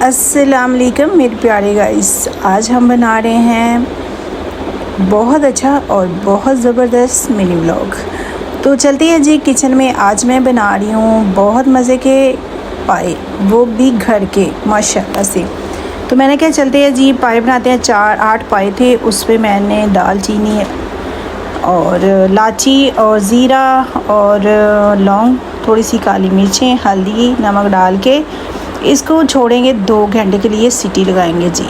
अस्सलाम वालेकुम मेरे प्यारे गाइस, आज हम बना रहे हैं बहुत अच्छा और बहुत ज़बरदस्त मिनी व्लॉग। तो चलते हैं जी किचन में। आज मैं बना रही हूँ बहुत मज़े के पाए, वो भी घर के माशाल्लाह से। तो मैंने क्या चलते हैं जी पाए बनाते हैं। 4-8 पाए थे, उस पर मैंने दालचीनी और लाची और ज़ीरा और लौंग, थोड़ी सी काली मिर्चें, हल्दी, नमक डाल के इसको छोड़ेंगे 2 घंटे के लिए, सीटी लगाएंगे जी।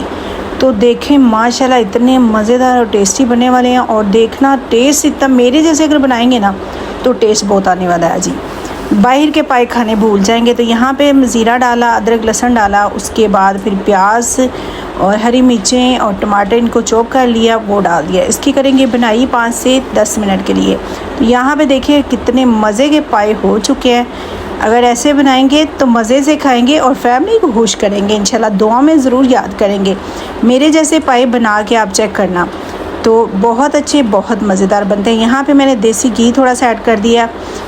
तो देखें माशाल्लाह इतने मज़ेदार और टेस्टी बनने वाले हैं। और देखना टेस्ट इतना मेरे जैसे अगर बनाएंगे ना तो टेस्ट बहुत आने वाला है जी। बाहर के पाए खाने भूल जाएंगे। तो यहाँ पे ज़ीरा डाला, अदरक लहसुन डाला, उसके बाद फिर प्याज और हरी मिर्चें और टमाटर इनको चॉप कर लिया, वो डाल दिया। इसकी करेंगे बनाई 5 से 10 मिनट के लिए। तो यहाँ पे देखिए कितने मज़े के पाए हो चुके हैं। अगर ऐसे बनाएंगे तो मज़े से खाएंगे और फैमिली को खुश करेंगे इंशाल्लाह। दुआ में ज़रूर याद करेंगे। मेरे जैसे पाए बना के आप चेक करना, तो बहुत अच्छे बहुत मज़ेदार बनते हैं। यहाँ पे मैंने देसी घी थोड़ा सा ऐड कर दिया।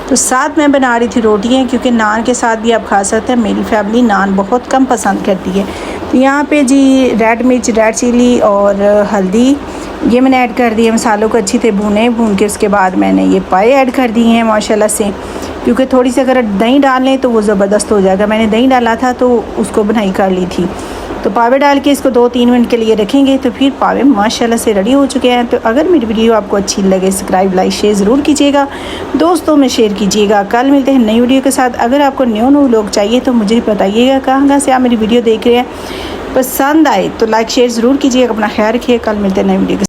तो साथ में बना रही थी रोटियाँ, क्योंकि नान के साथ भी आप खा सकते हैं। मेरी फैमिली नान बहुत कम पसंद करती है। तो यहाँ पे जी रेड मिर्च, रेड चिली और हल्दी ये मैंने ऐड कर दिए। मसालों को अच्छी तरह भून के उसके बाद मैंने ये पाए ऐड कर दिए हैं माशाल्लाह से। क्योंकि थोड़ी सी अगर दही डाल लें तो वो ज़बरदस्त हो जाएगा। मैंने दही डाला था तो उसको बनाई कर ली थी। तो पावे डाल के इसको 2-3 मिनट के लिए रखेंगे। तो फिर पावे माशाल्लाह से रेडी हो चुके हैं। तो अगर मेरी वीडियो आपको अच्छी लगे, सब्सक्राइब, लाइक, शेयर ज़रूर कीजिएगा, दोस्तों में शेयर कीजिएगा। कल मिलते हैं नई वीडियो के साथ। अगर आपको न्यू लोग चाहिए तो मुझे बताइएगा कहाँ से आप मेरी वीडियो देख रहे हैं। पसंद आए तो लाइक शेयर ज़रूर कीजिएगा। अपना ख्याल रखिए। कल मिलते हैं नई वीडियो के साथ।